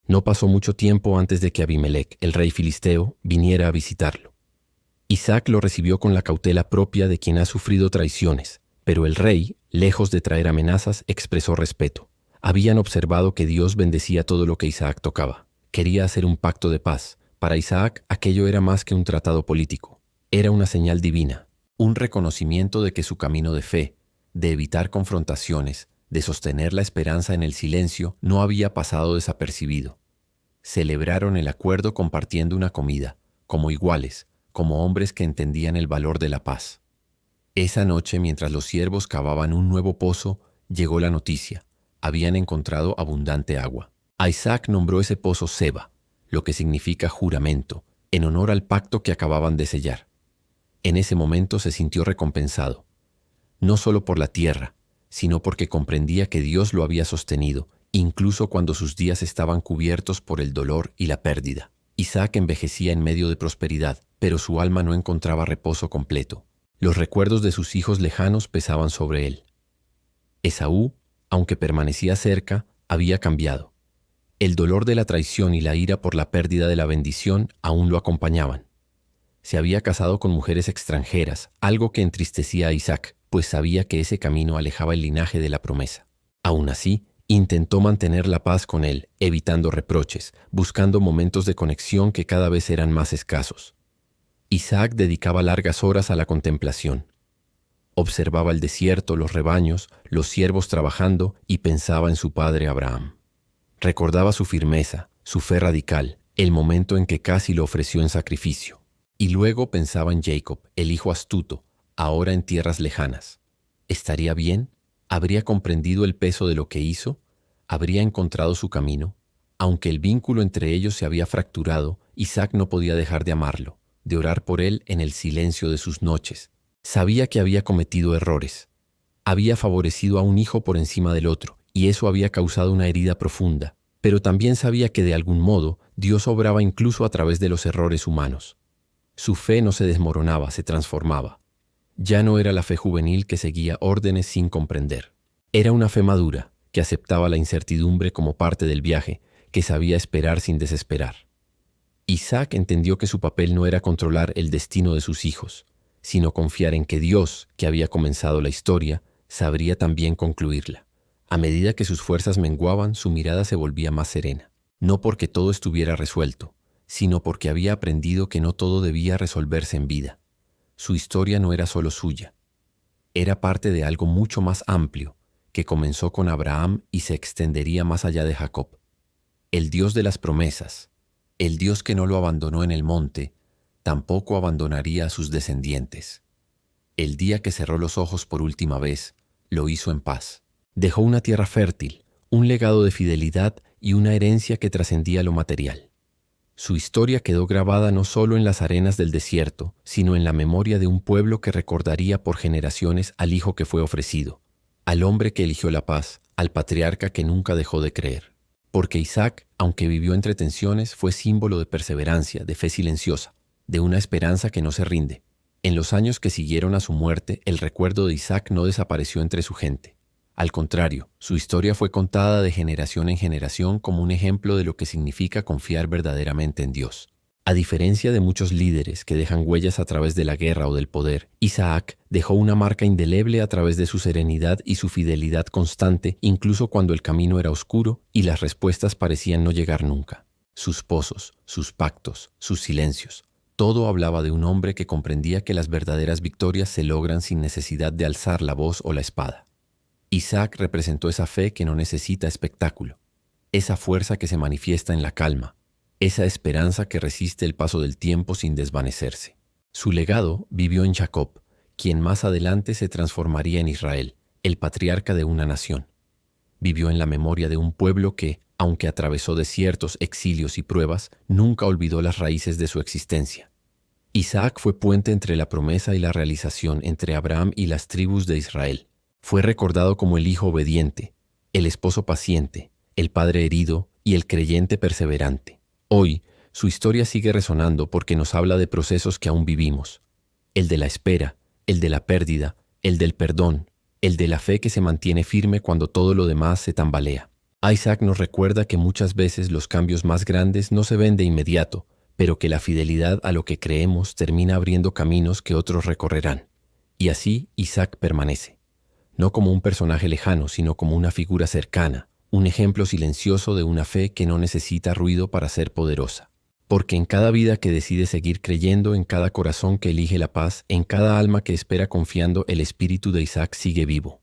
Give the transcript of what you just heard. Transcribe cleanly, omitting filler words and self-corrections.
No pasó mucho tiempo antes de que Abimelec, el rey filisteo, viniera a visitarlo. Isaac lo recibió con la cautela propia de quien ha sufrido traiciones, pero el rey, lejos de traer amenazas, expresó respeto. Habían observado que Dios bendecía todo lo que Isaac tocaba. Quería hacer un pacto de paz. Para Isaac, aquello era más que un tratado político. Era una señal divina, un reconocimiento de que su camino de fe, de evitar confrontaciones, de sostener la esperanza en el silencio, no había pasado desapercibido. Celebraron el acuerdo compartiendo una comida, como iguales, como hombres que entendían el valor de la paz. Esa noche, mientras los siervos cavaban un nuevo pozo, llegó la noticia. Habían encontrado abundante agua. A Isaac nombró ese pozo Seba, lo que significa juramento, en honor al pacto que acababan de sellar. En ese momento se sintió recompensado, no solo por la tierra, sino porque comprendía que Dios lo había sostenido, incluso cuando sus días estaban cubiertos por el dolor y la pérdida. Isaac envejecía en medio de prosperidad, pero su alma no encontraba reposo completo. Los recuerdos de sus hijos lejanos pesaban sobre él. Esaú, aunque permanecía cerca, había cambiado. El dolor de la traición y la ira por la pérdida de la bendición aún lo acompañaban. Se había casado con mujeres extranjeras, algo que entristecía a Isaac, pues sabía que ese camino alejaba el linaje de la promesa. Aún así, intentó mantener la paz con él, evitando reproches, buscando momentos de conexión que cada vez eran más escasos. Isaac dedicaba largas horas a la contemplación. Observaba el desierto, los rebaños, los siervos trabajando y pensaba en su padre Abraham. Recordaba su firmeza, su fe radical, el momento en que casi lo ofreció en sacrificio. Y luego pensaba en Jacob, el hijo astuto, ahora en tierras lejanas. ¿Estaría bien? ¿Habría comprendido el peso de lo que hizo? ¿Habría encontrado su camino? Aunque el vínculo entre ellos se había fracturado, Isaac no podía dejar de amarlo, de orar por él en el silencio de sus noches. Sabía que había cometido errores. Había favorecido a un hijo por encima del otro, y eso había causado una herida profunda. Pero también sabía que de algún modo Dios obraba incluso a través de los errores humanos. Su fe no se desmoronaba, se transformaba. Ya no era la fe juvenil que seguía órdenes sin comprender. Era una fe madura, que aceptaba la incertidumbre como parte del viaje, que sabía esperar sin desesperar. Isaac entendió que su papel no era controlar el destino de sus hijos, sino confiar en que Dios, que había comenzado la historia, sabría también concluirla. A medida que sus fuerzas menguaban, su mirada se volvía más serena. No porque todo estuviera resuelto, sino porque había aprendido que no todo debía resolverse en vida. Su historia no era solo suya. Era parte de algo mucho más amplio, que comenzó con Abraham y se extendería más allá de Jacob. El Dios de las promesas, el Dios que no lo abandonó en el monte, tampoco abandonaría a sus descendientes. El día que cerró los ojos por última vez, lo hizo en paz. Dejó una tierra fértil, un legado de fidelidad y una herencia que trascendía lo material. Su historia quedó grabada no solo en las arenas del desierto, sino en la memoria de un pueblo que recordaría por generaciones al hijo que fue ofrecido, al hombre que eligió la paz, al patriarca que nunca dejó de creer. Porque Isaac, aunque vivió entre tensiones, fue símbolo de perseverancia, de fe silenciosa, de una esperanza que no se rinde. En los años que siguieron a su muerte, el recuerdo de Isaac no desapareció entre su gente. Al contrario, su historia fue contada de generación en generación como un ejemplo de lo que significa confiar verdaderamente en Dios. A diferencia de muchos líderes que dejan huellas a través de la guerra o del poder, Isaac dejó una marca indeleble a través de su serenidad y su fidelidad constante, incluso cuando el camino era oscuro y las respuestas parecían no llegar nunca. Sus pozos, sus pactos, sus silencios, todo hablaba de un hombre que comprendía que las verdaderas victorias se logran sin necesidad de alzar la voz o la espada. Isaac representó esa fe que no necesita espectáculo, esa fuerza que se manifiesta en la calma, esa esperanza que resiste el paso del tiempo sin desvanecerse. Su legado vivió en Jacob, quien más adelante se transformaría en Israel, el patriarca de una nación. Vivió en la memoria de un pueblo que, aunque atravesó desiertos, exilios y pruebas, nunca olvidó las raíces de su existencia. Isaac fue puente entre la promesa y la realización, entre Abraham y las tribus de Israel. Fue recordado como el hijo obediente, el esposo paciente, el padre herido y el creyente perseverante. Hoy, su historia sigue resonando porque nos habla de procesos que aún vivimos. El de la espera, el de la pérdida, el del perdón, el de la fe que se mantiene firme cuando todo lo demás se tambalea. Isaac nos recuerda que muchas veces los cambios más grandes no se ven de inmediato, pero que la fidelidad a lo que creemos termina abriendo caminos que otros recorrerán. Y así Isaac permanece, no como un personaje lejano, sino como una figura cercana, un ejemplo silencioso de una fe que no necesita ruido para ser poderosa. Porque en cada vida que decide seguir creyendo, en cada corazón que elige la paz, en cada alma que espera confiando, el espíritu de Isaac sigue vivo.